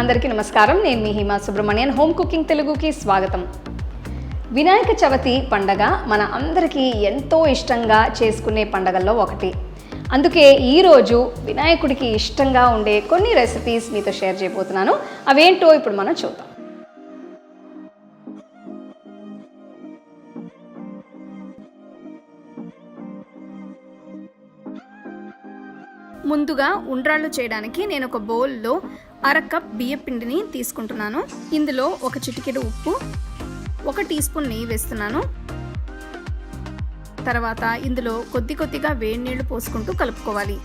అందరికీ నమస్కారం. నేను మీ హిమా సుబ్రహ్మణ్యన్. హోమ్ కుకింగ్ తెలుగుకి స్వాగతం. వినాయక చవితి పండగ మన అందరికీ ఎంతో ఇష్టంగా చేసుకునే పండగల్లో ఒకటి. అందుకే ఈరోజు వినాయకుడికి ఇష్టంగా ఉండే కొన్ని రెసిపీస్ మీతో షేర్ చేయబోతున్నాను. అవేంటో ఇప్పుడు మనం చూద్దాం. ముందుగా ఉండ్రాళ్ళు చేయడానికి నేను ఒక బౌల్లో అర కప్ బియ్య పిండిని తీసుకుంటున్నాను. ఇందులో ఒక చిటికెడు ఉప్పు, 1 టీ స్పూన్ నెయ్యి వేస్తున్నాను. తర్వాత ఇందులో కొద్దిగా వేడి నీళ్లు పోసుకుంటూ కలుపుకోవాలి.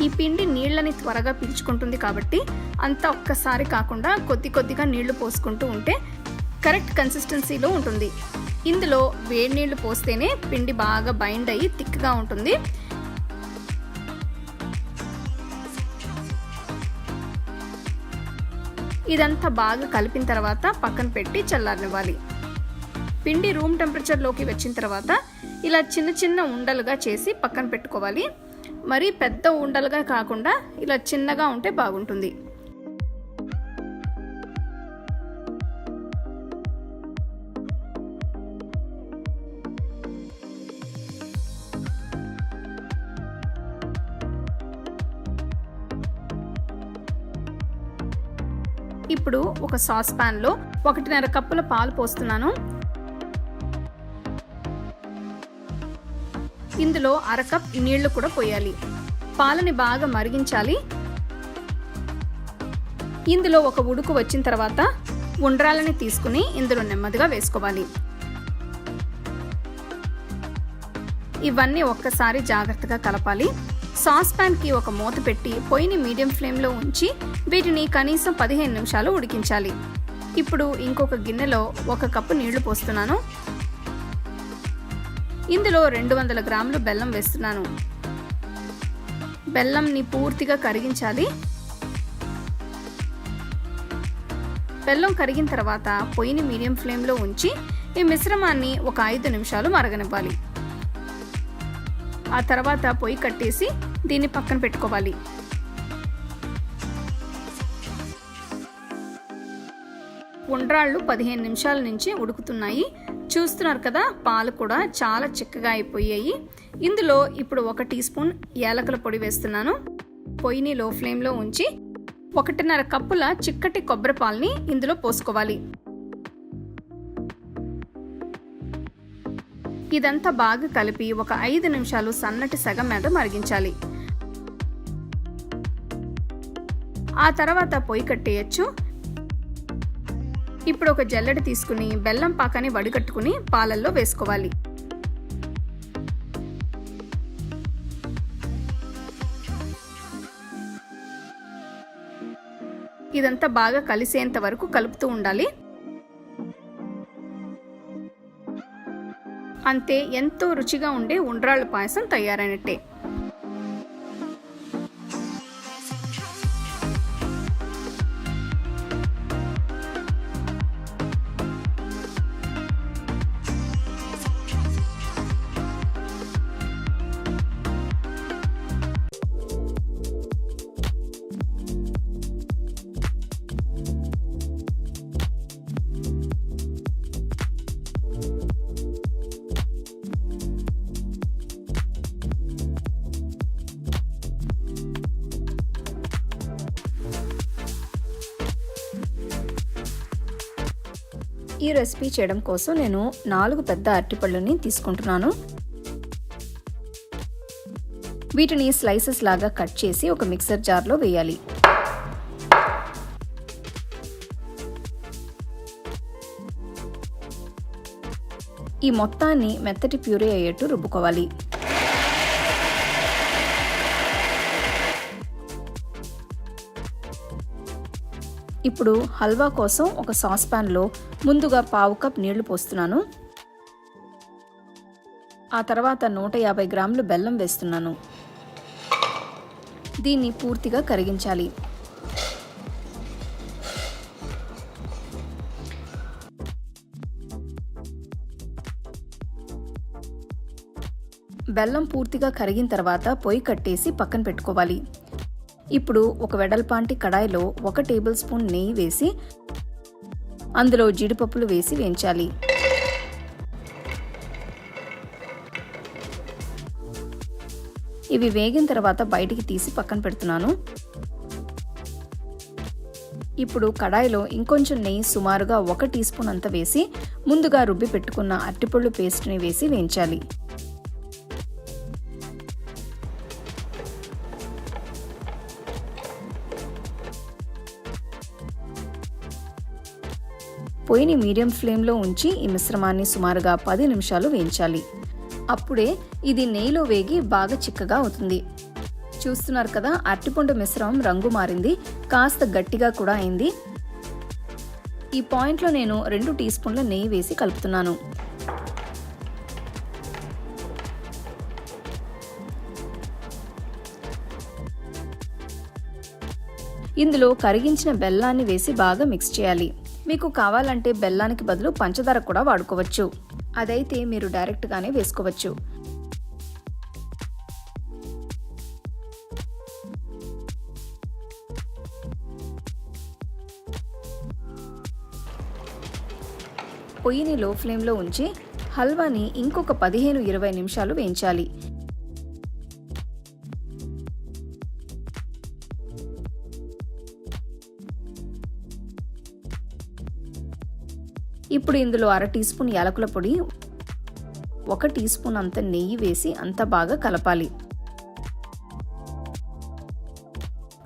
ఈ పిండి నీళ్ళని త్వరగా పీల్చుకుంటుంది కాబట్టి అంతా ఒక్కసారి కాకుండా కొద్దిగా నీళ్లు పోసుకుంటూ ఉంటే కరెక్ట్ కన్సిస్టెన్సీలో ఉంటుంది. ఇందులో వేడి నీళ్లు పోస్తేనే పిండి బాగా బైండ్ అయ్యి థిక్గా ఉంటుంది. ఇదంతా బాగా కలిపిన తర్వాత పక్కన పెట్టి చల్లారనివ్వాలి. పిండి రూమ్ టెంపరేచర్లోకి వచ్చిన తర్వాత ఇలా చిన్న ఉండలుగా చేసి పక్కన పెట్టుకోవాలి. మరీ పెద్ద ఉండలుగా కాకుండా ఇలా చిన్నగా ఉంటే బాగుంటుంది. ఇప్పుడు ఒక సాస్ ప్యాన్లో 1.5 కప్పుల పాలు పోస్తున్నాను. ఇందులో అర కప్ నీళ్లు కూడా పోయాలి. పాలని బాగా మరిగించాలి. ఇందులో ఒక ఉడుకు వచ్చిన తర్వాత ఉండ్రాలని తీసుకుని ఇందులో నెమ్మదిగా వేసుకోవాలి. ఇవన్నీ ఒక్కసారి జాగ్రత్తగా కలపాలి. సాస్ ప్యాన్కి ఒక మూత పెట్టి పొయ్యిని మీడియం ఫ్లేమ్లో ఉంచి వీటిని కనీసం 15 నిమిషాలు ఉడికించాలి. ఇప్పుడు ఇంకొక గిన్నెలో 1 కప్పు నీళ్లు పోస్తున్నాను. ఇందులో 200 గ్రాములు బెల్లం వేస్తున్నాను. బెల్లంని పూర్తిగా కరిగించాలి. బెల్లం కరిగిన తర్వాత పొయ్యిని మీడియం ఫ్లేమ్లో ఉంచి ఈ మిశ్రమాన్ని ఒక 5 నిమిషాలు మరగనివ్వాలి. ఆ తర్వాత పొయ్యి కట్టేసి దీన్ని పక్కన పెట్టుకోవాలి. ఉండ్రాళ్ళు 15 నిమిషాల నుంచి ఉడుకుతున్నాయి. చూస్తున్నారు కదా, పాలు కూడా చాలా చిక్కగా అయిపోయాయి. ఇందులో ఇప్పుడు 1 టీ స్పూన్ యాలకుల పొడి వేస్తున్నాను. పొయ్యిని లో ఫ్లేమ్లో ఉంచి 1.5 కప్పుల చిక్కటి కొబ్బరి పాలని ఇందులో పోసుకోవాలి. ఇదంతా బాగా కలిపి ఒక 5 నిమిషాలు సన్నటి సెగ మీద మరిగించాలి. ఆ తర్వాత పొయ్యి కట్టేయచ్చు. ఇప్పుడు ఒక జల్లెడ తీసుకుని బెల్లం పాకాన్ని వడిగట్టుకుని పాలల్లో వేసుకోవాలి. ఇదంతా బాగా కలిసేంత వరకు కలుపుతూ ఉండాలి. అంతే, ఎంతో రుచిగా ఉండే ఉండ్రాళ్ళ పాయసం తయారైనట్టే. ఈ రెసిపీ చేయడం కోసం నేను 4 పెద్ద అరటిపళ్ళని తీసుకుంటున్నాను. వీటిని స్లైసెస్ లాగా కట్ చేసి ఒక మిక్సర్ జార్లో వేయాలి. ఈ మొత్తాన్ని మెత్తటి ప్యూరీ అయ్యేట్టు రుబ్బుకోవాలి. ఇప్పుడు హల్వా కోసం ఒక సాస్ ప్యాన్లో ముందుగా 1/2 కప్ నీళ్లు పోస్తున్నాను. ఆ తర్వాత 150 గ్రాములు బెల్లం వేస్తున్నాను. దీన్ని పూర్తిగా కరిగించాలి. బెల్లం పూర్తిగా కరిగిన తర్వాత పొయ్యి కట్టేసి పక్కన పెట్టుకోవాలి. ఇప్పుడు ఒక వెడల్పాంటి కడాయిలో 1 టేబుల్ స్పూన్ నెయ్యి వేసి అందులో జీడిపప్పులు వేసి వేయించాలి. ఇవి వేగిన తర్వాత బయటికి తీసి పక్కన పెడుతున్నాను. ఇప్పుడు కడాయిలో ఇంకొంచెం నెయ్యి సుమారుగా 1 టీ స్పూన్ అంత వేసి ముందుగా రుబ్బి పెట్టుకున్న అరటిపళ్ళు పేస్ట్ని వేసి వేయించాలి. పొయ్యిని మీడియం ఫ్లేమ్లో ఉంచి ఈ మిశ్రమాన్ని సుమారుగా 10 నిమిషాలు వేయించాలి. అప్పుడే ఇది నెయ్యిలో వేగి బాగా చిక్కగా అవుతుంది. చూస్తున్నారు కదా, అరటిపండు మిశ్రమం రంగు మారింది, కాస్త గట్టిగా కూడా అయింది. ఈ పాయింట్లో నేను 2 టీ స్పూన్ల నెయ్యి వేసి కలుపుతున్నాను. ఇందులో కరిగించిన బెల్లాన్ని వేసి బాగా మిక్స్ చేయాలి. మీకు కావాలంటే బెల్లానికి బదులు పంచదార కూడా వాడుకోవచ్చు. అదైతే మీరు డైరెక్ట్గానే వేసుకోవచ్చు. పొయ్యిని లో ఫ్లేమ్లో ఉంచి హల్వాని ఇంకొక 15-20 నిమిషాలు వేయించాలి. ఇప్పుడు ఇందులో 1/2 టీ స్పూన్ యాలకుల పొడి, 1 టీ స్పూన్ అంత నెయ్యి వేసి అంతా బాగా కలపాలి.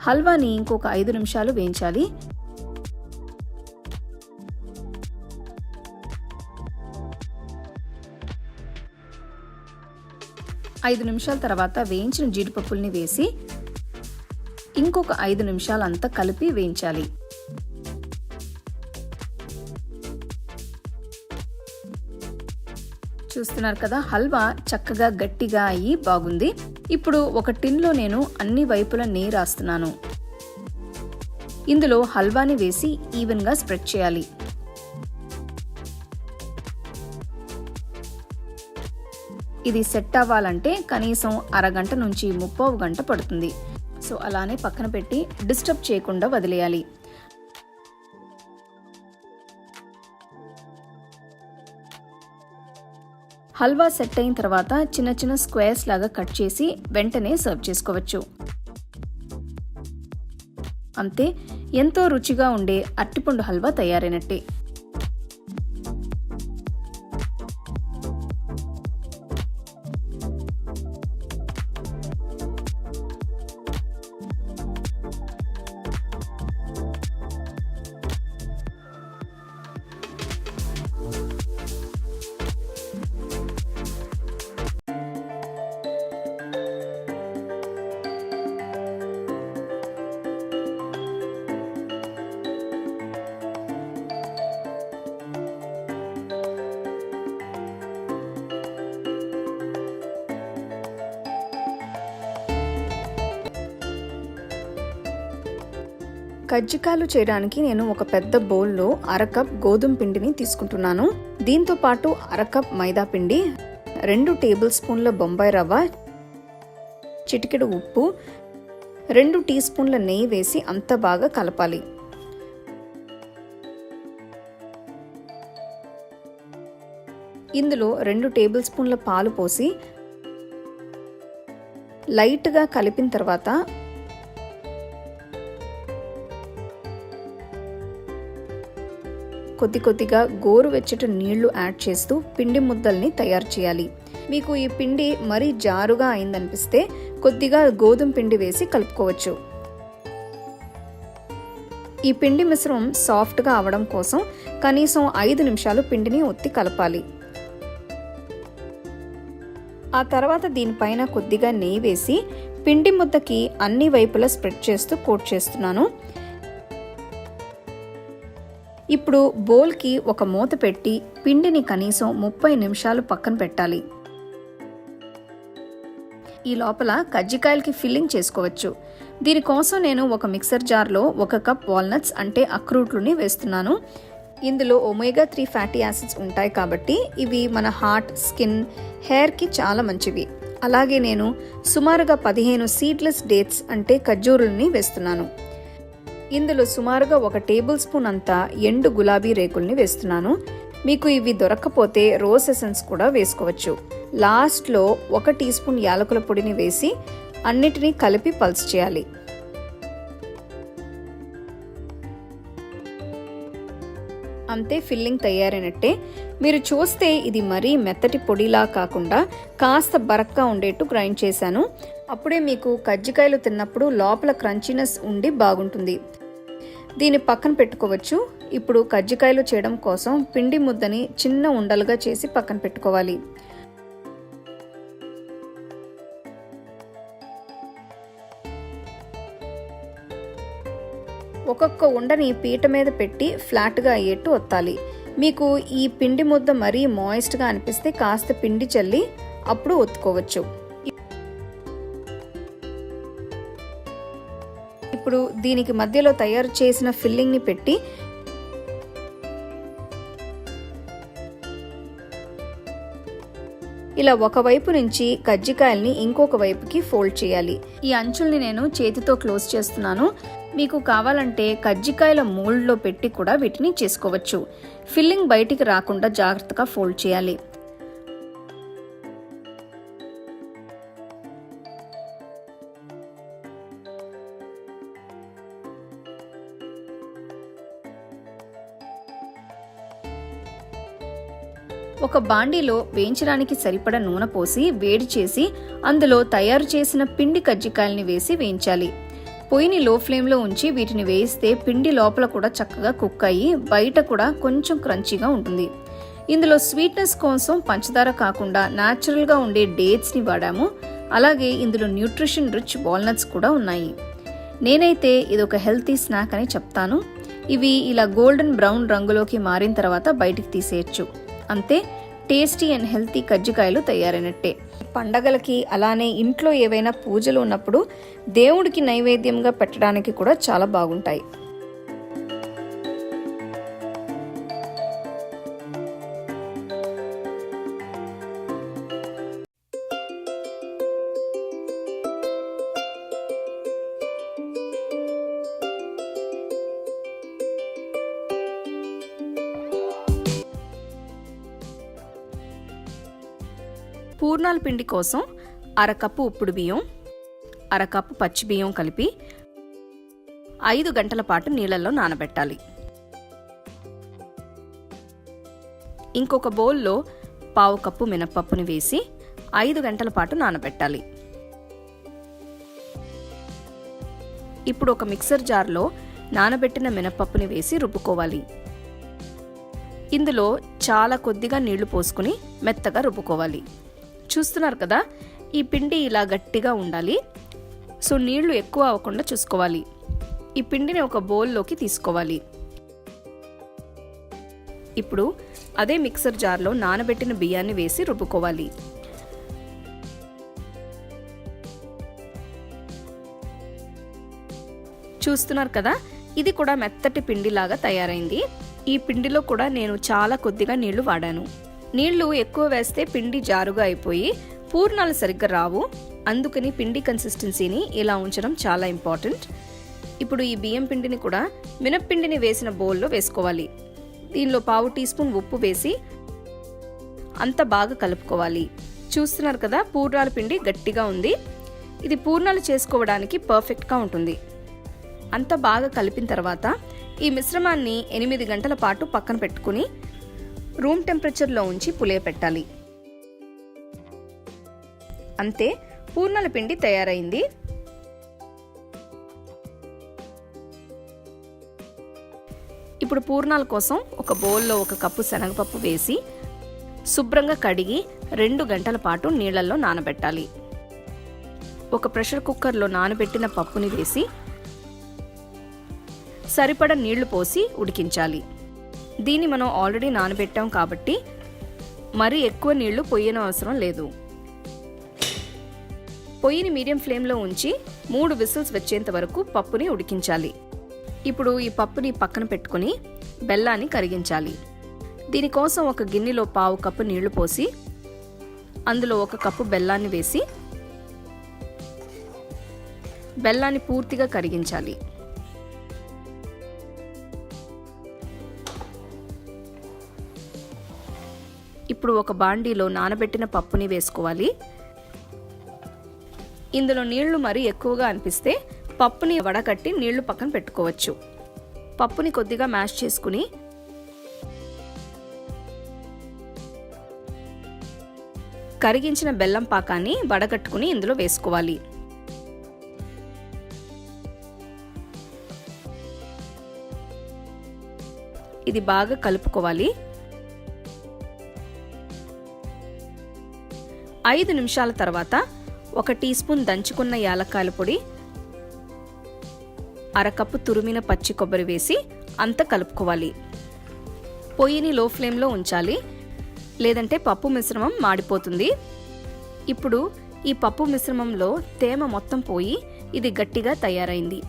హల్వాని ఇంకొక 5 నిమిషాలు వేయించాలి. ఐదు నిమిషాల తర్వాత వేయించిన జీడిపప్పుల్ని వేసి ఇంకొక 5 నిమిషాలు అంతా కలిపి వేయించాలి. చూస్తున్నారు కదా, హల్వా చక్కగా గట్టిగా అయ్యి బాగుంది. ఇప్పుడు ఒక టిన్లో నేను అన్ని వైపులా నెయ్యి రాస్తున్నాను. ఇందులో హల్వాని వేసి ఈవెన్గా స్ప్రెడ్ చేయాలి. ఇది సెట్ అవ్వాలంటే కనీసం అరగంట నుంచి 30 గంట పడుతుంది. సో అలానే పక్కన పెట్టి డిస్టర్బ్ చేయకుండా వదిలేయాలి. హల్వా సెట్ అయిన తర్వాత చిన్న చిన్న స్క్వేర్స్ లాగా కట్ చేసి వెంటనే సర్వ్ చేసుకోవచ్చు. అంతే, ఎంతో రుచిగా ఉండే అరటిపండు హల్వా తయారైనట్టే. కజ్జికాయలు చేయడానికి నేను ఒక పెద్ద బౌల్లో 1/2 కప్ గోధుమ పిండిని తీసుకుంటున్నాను. దీంతో పాటు 1/2 కప్ మైదా పిండి, 2 టేబుల్ స్పూన్ల బొంబాయి రవ్వ, చిటికెడు ఉప్పు, 2 టీ స్పూన్ల నెయ్యి వేసి అంతా బాగా కలపాలి. ఇందులో 2 టేబుల్ స్పూన్ల పాలు పోసి లైట్గా కలిపిన తర్వాత కొద్ది కొద్దిగా గోరువెచ్చటి నీళ్లు యాడ్ చేస్తూ పిండి ముద్దల్ని తయారు చేయాలి. మీకు ఈ పిండి మరీ జారుగా అయిందనిపిస్తే కొద్దిగా గోధుమ పిండి వేసి కలుపుకోవచ్చు. ఈ పిండి మిశ్రమం సాఫ్ట్గా అవడం కోసం కనీసం 5 నిమిషాలు పిండిని ఒత్తి కలపాలి. ఆ తర్వాత దీనిపైన కొద్దిగా నెయ్యి వేసి పిండి ముద్దకి అన్ని వైపులా స్ప్రెడ్ చేస్తూ కోట్ చేస్తున్నాను. ఇప్పుడు బౌల్కి ఒక మూత పెట్టి పిండిని కనీసం 30 నిమిషాలు పక్కన పెట్టాలి. ఈ లోపల కజ్జికాయలకి ఫిల్లింగ్ చేసుకోవచ్చు. దీనికోసం నేను ఒక మిక్సర్ జార్లో 1 కప్ వాల్నట్స్ అంటే అక్రూట్లుని వేస్తున్నాను. ఇందులో ఒమేగా 3 ఫ్యాటీ యాసిడ్స్ ఉంటాయి కాబట్టి ఇవి మన హార్ట్, స్కిన్, హెయిర్కి చాలా మంచివి. అలాగే నేను సుమారుగా 15 సీడ్లెస్ డేట్స్ అంటే ఖర్జూరుల్ని వేస్తున్నాను. ఇందులో సుమారుగా 1 టేబుల్ స్పూన్ అంతా ఎండు గులాబీ రేకుల్ని వేస్తున్నాను. మీకు ఇవి దొరక్కపోతే రోజ్ ఎసెన్స్ కూడా వేసుకోవచ్చు. లాస్ట్లో 1 టీ స్పూన్ యాలకుల పొడిని వేసి అన్నిటినీ కలిపి పల్స్ చేయాలి. అంతే, ఫిల్లింగ్ తయారైనట్టే. మీరు చూస్తే ఇది మరీ మెత్తటి పొడిలా కాకుండా కాస్త బరక్గా ఉండేట్టు గ్రైండ్ చేశాను. అప్పుడే మీకు కజ్జికాయలు తిన్నప్పుడు లోపల క్రంచీనెస్ ఉండి బాగుంటుంది. దీన్ని పక్కన పెట్టుకోవచ్చు. ఇప్పుడు కజ్జికాయలు చేయడం కోసం పిండి ముద్దని చిన్న ఉండలుగా చేసి పక్కన పెట్టుకోవాలి. ఒక్కొక్క ఉండని పీట మీద పెట్టి ఫ్లాట్గా అయ్యేట్టు ఒత్తాలి. మీకు ఈ పిండి ముద్ద మరీ మాయిస్ట్గా అనిపిస్తే కాస్త పిండి చల్లి అప్పుడు ఒత్తుకోవచ్చు. ఇప్పుడు దీనికి మధ్యలో తయారు చేసిన ఫిల్లింగ్ని పెట్టి ఇలా ఒకవైపు నుంచి కజ్జికాయల్ని ఇంకొక వైపుకి ఫోల్డ్ చేయాలి. ఈ అంచుల్ని నేను చేతితో క్లోజ్ చేస్తున్నాను. మీకు కావాలంటే కజ్జికాయల మోల్డ్లో పెట్టి కూడా వీటిని చేసుకోవచ్చు. ఫిల్లింగ్ బయటికి రాకుండా జాగ్రత్తగా ఫోల్డ్ చేయాలి. ఒక బాండీలో వేయించడానికి సరిపడా నూనె పోసి వేడి చేసి అందులో తయారు చేసిన పిండి కజ్జికాయల్ని వేసి వేయించాలి. పొయ్యిని లో ఫ్లేమ్లో ఉంచి వీటిని వేయిస్తే పిండి లోపల కూడా చక్కగా కుక్ అయ్యి బయట కూడా కొంచెం క్రంచీగా ఉంటుంది. ఇందులో స్వీట్నెస్ కోసం పంచదార కాకుండా న్యాచురల్గా ఉండే డేట్స్ని వాడాము. అలాగే ఇందులో న్యూట్రిషన్ రిచ్ వాల్నట్స్ కూడా ఉన్నాయి. నేనైతే ఇది ఒక హెల్తీ స్నాక్ అని చెప్తాను. ఇవి ఇలా గోల్డెన్ బ్రౌన్ రంగులోకి మారిన తర్వాత బయటికి తీసేయచ్చు. అంతే, టేస్టీ అండ్ హెల్తీ కజ్జికాయలు తయారైనట్టే. పండగలకి అలానే ఇంట్లో ఏవైనా పూజలు ఉన్నప్పుడు దేవుడికి నైవేద్యంగా పెట్టడానికి కూడా చాలా బాగుంటాయి. పూర్ణాల పిండి కోసం అరకప్పు ఉప్పుడు బియ్యం, అరకప్పు పచ్చి బియ్యం కలిపి 5 గంటల పాటు నీళ్ళల్లో నానబెట్టాలి. ఇంకొక బౌల్లో 1/2 కప్పు మినప్పప్పుని వేసి 5 గంటల పాటు నానబెట్టాలి. ఇప్పుడు ఒక మిక్సర్ జార్లో నానబెట్టిన మినప్పప్పుని వేసి రుబ్బుకోవాలి. ఇందులో చాలా కొద్దిగా నీళ్లు పోసుకుని మెత్తగా రుబ్బుకోవాలి. చూస్తున్నారు కదా, ఈ పిండి ఇలా గట్టిగా ఉండాలి. సో నీళ్లు ఎక్కువ అవ్వకుండా చూసుకోవాలి. ఈ పిండిని ఒక బౌల్లోకి తీసుకోవాలి. ఇప్పుడు అదే మిక్సర్ జార్లో నానబెట్టిన బియ్యాన్ని వేసి రుబ్బుకోవాలి. చూస్తున్నారు కదా, ఇది కూడా మెత్తటి పిండిలాగా తయారైంది. ఈ పిండిలో కూడా నేను చాలా కొద్దిగా నీళ్లు వాడాను. నీళ్లు ఎక్కువ వేస్తే పిండి జారుగా అయిపోయి పూర్ణాలు సరిగ్గా రావు. అందుకని పిండి కన్సిస్టెన్సీని ఇలా ఉంచడం చాలా ఇంపార్టెంట్. ఇప్పుడు ఈ బియ్యం పిండిని కూడా మినప్పిండిని వేసిన బౌల్లో వేసుకోవాలి. దీనిలో 1/2 టీ స్పూన్ ఉప్పు వేసి అంతా బాగా కలుపుకోవాలి. చూస్తున్నారు కదా, పూర్ణాల పిండి గట్టిగా ఉంది. ఇది పూర్ణాలు చేసుకోవడానికి పర్ఫెక్ట్గా ఉంటుంది. అంతా బాగా కలిపిన తర్వాత ఈ మిశ్రమాన్ని 8 గంటల పాటు పక్కన పెట్టుకుని రూమ్ టెంపరేచర్లో ఉంచి పులియపెట్టాలి. అంతే, పూర్ణాల పిండి తయారైంది. ఇప్పుడు పూర్ణాల కోసం ఒక బౌల్లో 1 కప్పు శనగపప్పు వేసి శుభ్రంగా కడిగి 2 గంటల పాటు నీళ్లలో నానబెట్టాలి. ఒక ప్రెషర్ కుక్కర్లో నానబెట్టిన పప్పుని వేసి సరిపడ నీళ్లు పోసి ఉడికించాలి. దీన్ని మనం ఆల్రెడీ నానబెట్టాం కాబట్టి మరీ ఎక్కువ నీళ్లు పొయ్యనవసరం లేదు. పొయ్యిని మీడియం ఫ్లేమ్లో ఉంచి 3 విసిల్స్ వచ్చేంత వరకు పప్పుని ఉడికించాలి. ఇప్పుడు ఈ పప్పుని పక్కన పెట్టుకుని బెల్లాన్ని కరిగించాలి. దీనికోసం ఒక గిన్నెలో 1/2 కప్పు నీళ్లు పోసి అందులో 1 కప్పు బెల్లాన్ని వేసి బెల్లాన్ని పూర్తిగా కరిగించాలి. ఇప్పుడు ఒక బాండీలో నానబెట్టిన పప్పుని వేసుకోవాలి. ఇందులో నీళ్లు మరీ ఎక్కువగా అనిపిస్తే పప్పుని వడకట్టి నీళ్లు పక్కన పెట్టుకోవచ్చు. పప్పుని కొద్దిగా మ్యాష్ చేసుకుని కరిగించిన బెల్లం పాకాన్ని వడగట్టుకుని ఇందులో వేసుకోవాలి. ఇది బాగా కలుపుకోవాలి. 5 నిమిషాల తర్వాత 1 టీ స్పూన్ దంచుకున్న యాలక్కాయల పొడి, 1/2 కప్పు తురిమిన పచ్చి కొబ్బరి వేసి అంతా కలుపుకోవాలి. పొయ్యిని లో ఫ్లేమ్లో ఉంచాలి, లేదంటే పప్పు మిశ్రమం మాడిపోతుంది. ఇప్పుడు ఈ పప్పు మిశ్రమంలో తేమ మొత్తం పోయి ఇది గట్టిగా తయారైంది.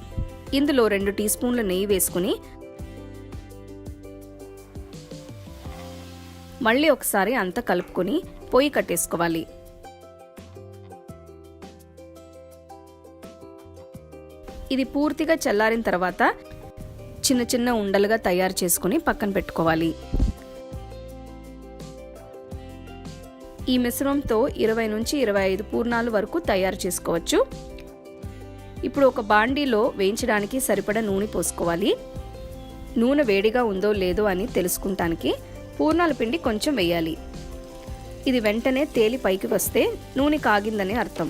ఇందులో 2 టీ స్పూన్ల నెయ్యి వేసుకుని మళ్ళీ ఒకసారి అంతా కలుపుకొని పొయ్యి కట్టేసుకోవాలి. ఇది పూర్తిగా చల్లారిన తర్వాత చిన్న చిన్న ఉండలుగా తయారు చేసుకుని పక్కన పెట్టుకోవాలి. ఈ మిశ్రమంతో 20 నుంచి 25 పూర్ణాలు వరకు తయారు చేసుకోవచ్చు. ఇప్పుడు ఒక బాండీలో వేయించడానికి సరిపడా నూనె పోసుకోవాలి. నూనె వేడిగా ఉందో లేదో అని తెలుసుకుంటానికి పూర్ణాల పిండి కొంచెం వేయాలి. ఇది వెంటనే తేలి పైకి వస్తే నూనె కాగిందని అర్థం.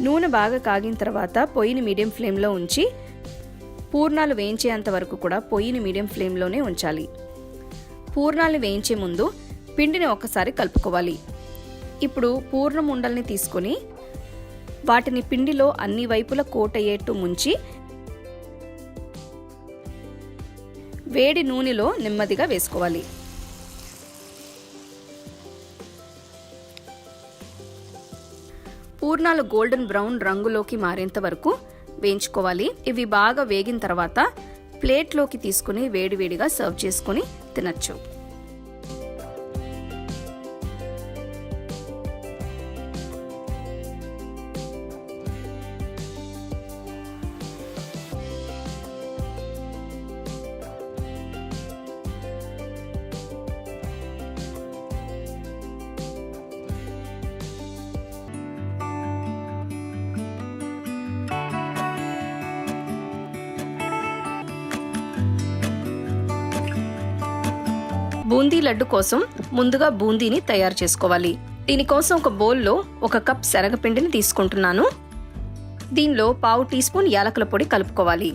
నూనె బాగా కాగిన తర్వాత పొయ్యిని మీడియం ఫ్లేమ్లో ఉంచి పూర్ణాలు వేయించేంత వరకు కూడా పొయ్యిని మీడియం ఫ్లేమ్లోనే ఉంచాలి. పూర్ణాలు వేయించే ముందు పిండిని ఒకసారి కలుపుకోవాలి. ఇప్పుడు పూర్ణం ఉండల్ని తీసుకొని వాటిని పిండిలో అన్ని వైపులా కోట్ అయ్యేట్టు ముంచి వేడి నూనెలో నెమ్మదిగా వేసుకోవాలి. పూర్ణాలు గోల్డెన్ బ్రౌన్ రంగులోకి మారేంత వరకు వేయించుకోవాలి. ఇవి బాగా వేగిన తర్వాత ప్లేట్లోకి తీసుకుని వేడివేడిగా సర్వ్ చేసుకుని తినచ్చు. బూందీ లడ్డు కోసం ముందుగా బూందీని తయారు చేసుకోవాలి. దీనికోసం ఒక బౌల్లో 1 కప్ శనగపిండిని తీసుకుంటున్నాను. దీనిలో 1/2 టీ స్పూన్ యాలకుల పొడి కలుపుకోవాలి.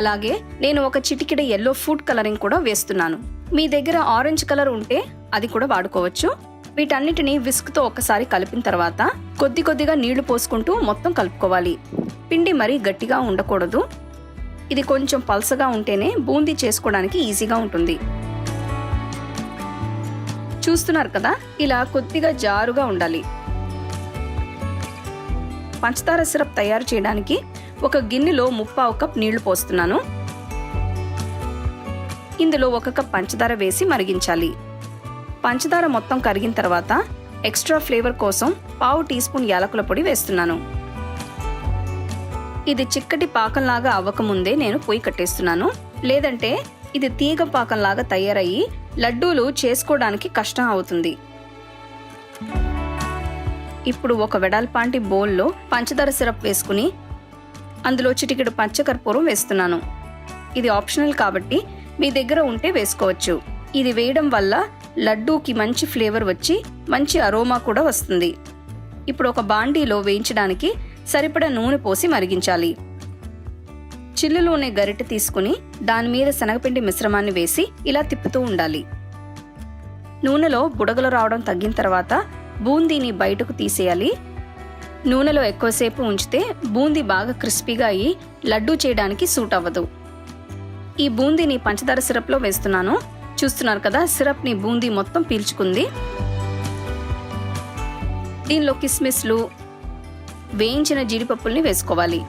అలాగే నేను 1 చిటికెడ yellow ఫుడ్ కలరింగ్ కూడా వేస్తున్నాను. మీ దగ్గర ఆరెంజ్ కలర్ ఉంటే అది కూడా వాడుకోవచ్చు. వీటన్నిటిని విస్క్తో ఒకసారి కలిపిన తర్వాత కొద్ది కొద్దిగా నీళ్లు పోసుకుంటూ మొత్తం కలుపుకోవాలి. పిండి మరీ గట్టిగా ఉండకూడదు. ఇది కొంచెం పల్సగా ఉంటేనే బూందీ చేసుకోవడానికి ఈజీగా ఉంటుంది. చూస్తున్నారు కదా, ఇలా కొద్దిగా జారుగా ఉండాలి. పంచదార సిరప్ తయారు చేయడానికి ఒక గిన్నెలో 1/4 కప్ నీళ్లు పోస్తున్నాను. ఇందులో 1 కప్ పంచదార వేసి మరిగించాలి. పంచదార మొత్తం కరిగిన తర్వాత ఎక్స్ట్రా ఫ్లేవర్ కోసం 1/2 టీ స్పూన్ యాలకుల పొడి వేస్తున్నాను. ఇది చిక్కటి పాకంలాగా అవ్వకముందే నేను పొయ్యి కట్టేస్తున్నాను. లేదంటే ఇది తీగ పాకంలాగా తయారయ్యి లడ్డూలు చేసుకోవడానికి కష్టం అవుతుంది. ఇప్పుడు ఒక వెడల్పాంటి బౌల్లో పంచదార సిరప్ వేసుకుని అందులో చిటికెడు పచ్చకర్పూరం వేస్తున్నాను. ఇది ఆప్షనల్ కాబట్టి మీ దగ్గర ఉంటే వేసుకోవచ్చు. ఇది వేయడం వల్ల లడ్డూకి మంచి ఫ్లేవర్ వచ్చి మంచి అరోమా కూడా వస్తుంది. ఇప్పుడు ఒక బాండీలో వేయించడానికి సరిపడా నూనె పోసి మరిగించాలి. చిల్లులోనే గరిటె తీసుకుని దాని మీద శనగపిండి మిశ్రమాన్ని వేసి ఇలా తిప్పుతూ ఉండాలి. నూనెలో బుడగలు రావడం తగ్గిన తర్వాత బూందీని బయటకు తీసేయాలి. నూనెలో ఎక్కువసేపు ఉంచితే బూందీ బాగా క్రిస్పీగా అయ్యి లడ్డూ చేయడానికి సూట్ అవ్వదు. ఈ బూందీని పంచదార సిరప్లో వేస్తున్నాను. చూస్తున్నారు కదా, సిరప్ని బూందీ మొత్తం పీల్చుకుంది. దీనిలో కిస్మిస్లు, వేయించిన జీడిపప్పుల్ని వేసుకోవాలి.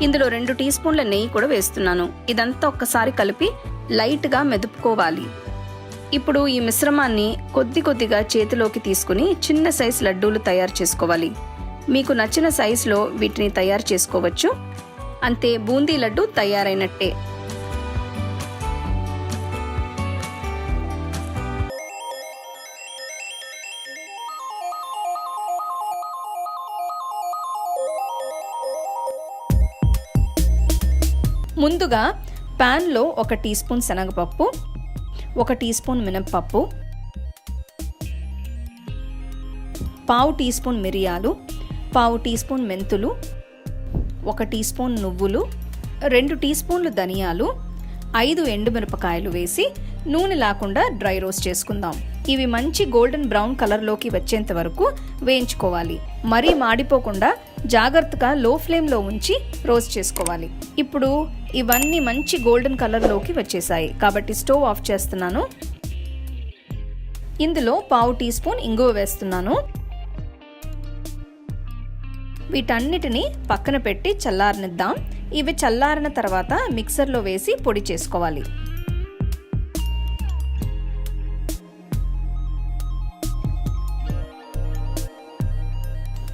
ఇందులో 2 టీ స్పూన్ల నెయ్యి కూడా వేస్తున్నాను. ఇదంతా ఒక్కసారి కలిపి లైట్గా మెదుపుకోవాలి. ఇప్పుడు ఈ మిశ్రమాన్ని కొద్దిగా చేతిలోకి తీసుకుని చిన్న సైజు లడ్డూలు తయారు చేసుకోవాలి. మీకు నచ్చిన సైజులో వీటిని తయారు చేసుకోవచ్చు. అంతే, బూందీ లడ్డు తయారైనట్టే. ముందుగా ప్యాన్లో 1 టీ స్పూన్ శనగపప్పు, 1 టీ స్పూన్ మినప్పప్పు, 1/2 టీ స్పూన్ మిరియాలు, 1/2 టీ స్పూన్ మెంతులు, 1 టీ స్పూన్ నువ్వులు, 2 టీ స్పూన్లు ధనియాలు, 5 ఎండుమిరపకాయలు వేసి నూనె లేకుండా డ్రై రోస్ట్ చేసుకుందాం. ఇవి మంచి గోల్డెన్ బ్రౌన్ కలర్లోకి వచ్చేంత వరకు వేయించుకోవాలి. మరీ మాడిపోకుండా జాగ్రత్తగా లో ఫ్లేమ్లో ఉంచి రోస్ట్ చేసుకోవాలి. ఇప్పుడు ఇవన్నీ మంచి గోల్డెన్ కలర్లోకి వచ్చేసాయి కాబట్టి స్టవ్ ఆఫ్ చేస్తున్నాను. ఇందులో 1/2 టీ స్పూన్ ఇంగువ వేస్తున్నాను. వీటన్నిటిని పక్కన పెట్టి చల్లారనిద్దాం. ఇవి చల్లారిన తర్వాత మిక్సర్లో వేసి పొడి చేసుకోవాలి.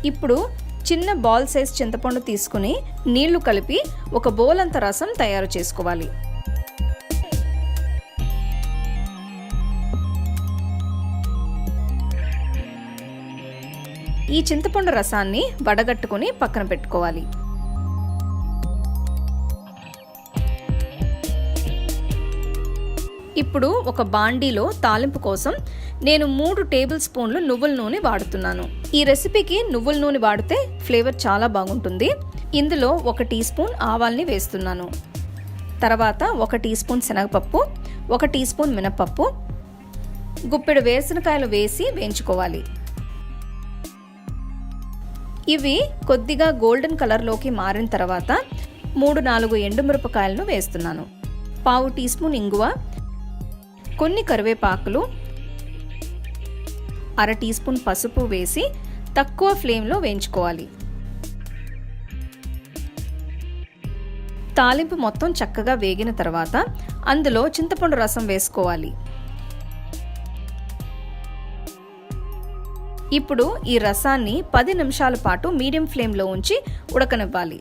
ఇప్పుడు చిన్న బాల్ సైజ్ చింతపండు తీసుకుని నీళ్లు కలిపి ఒక బౌల్ అంత రసం తయారు చేసుకోవాలి. ఈ చింతపండు రసాన్ని వడగట్టుకుని పక్కన పెట్టుకోవాలి. ఇప్పుడు ఒక బాండీలో తాలింపు కోసం నేను 3 టేబుల్ స్పూన్లు నువ్వుల నూనె వాడుతున్నాను. ఈ రెసిపీకి నువ్వుల నూనె వాడితే ఫ్లేవర్ చాలా బాగుంటుంది. ఇందులో 1 టీ స్పూన్ ఆవాల్ని వేస్తున్నాను. తర్వాత 1 టీ స్పూన్ శనగపప్పు, 1 టీ స్పూన్ మినపప్పు, గుప్పెడు వేరుశనకాయలు వేసి వేయించుకోవాలి. ఇవి కొద్దిగా గోల్డెన్ కలర్లోకి మారిన తర్వాత 3-4 ఎండుమిరపకాయలను వేస్తున్నాను. 1/2 టీ స్పూన్ ఇంగువ, కొన్ని కరివేపాకులు, 1/2 టీ స్పూన్ పసుపు వేసి తక్కువ ఫ్లేమ్లో వేయించుకోవాలి. తాలింపు మొత్తం చక్కగా వేగిన తర్వాత అందులో చింతపండు రసం వేసుకోవాలి. ఇప్పుడు ఈ రసాన్ని 10 నిమిషాల పాటు మీడియం ఫ్లేమ్లో ఉంచి ఉడకనివ్వాలి.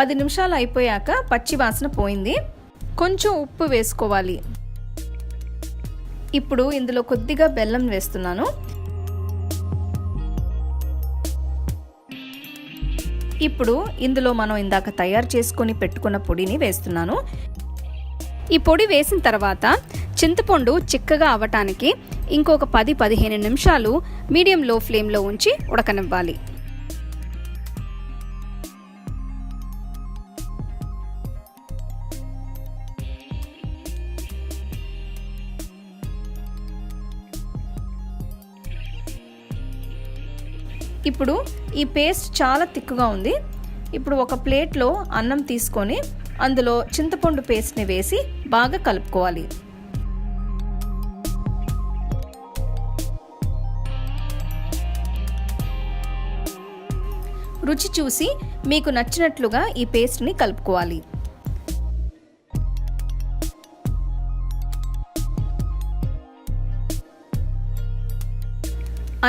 10 నిమిషాలు అయిపోయాక పచ్చి వాసన పోయింది. కొంచెం ఉప్పు వేసుకోవాలి. ఇప్పుడు ఇందులో కొద్దిగా బెల్లం వేస్తున్నాను. ఇప్పుడు ఇందులో మనం ఇందాక తయారు చేసుకొని పెట్టుకున్న పొడిని వేస్తున్నాను. ఈ పొడి వేసిన తర్వాత చింతపండు చిక్కగా అవ్వటానికి ఇంకొక 10-15 నిమిషాలు మీడియం లో ఫ్లేమ్లో ఉంచి ఉడకనివ్వాలి. ఇప్పుడు ఈ పేస్ట్ చాలా తిక్కుగా ఉంది. ఇప్పుడు ఒక ప్లేట్లో అన్నం తీసుకొని అందులో చింతపండు పేస్ట్ని వేసి బాగా కలుపుకోవాలి. రుచి చూసి మీకు నచ్చినట్లుగా ఈ పేస్ట్ని కలుపుకోవాలి.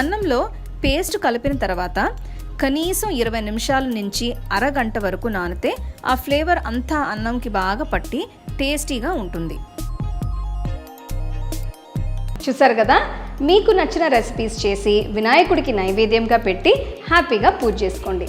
అన్నంలో పేస్ట్ కలిపిన తర్వాత కనీసం 20 నిమిషాల నుంచి అరగంట వరకు నానితే ఆ ఫ్లేవర్ అంతా అన్నంకి బాగా పట్టి టేస్టీగా ఉంటుంది. చూసారు కదా, మీకు నచ్చిన రెసిపీస్ చేసి వినాయకుడికి నైవేద్యంగా పెట్టి హ్యాపీగా పూజ చేసుకోండి.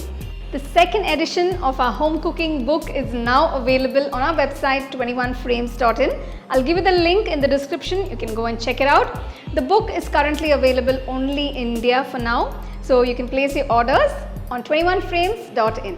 The second edition of our home cooking book is now available on our website 21frames.in. I'll give you the link in the description. You can go and check it out. The book is currently available only in India for now, so you can place your orders on 21frames.in.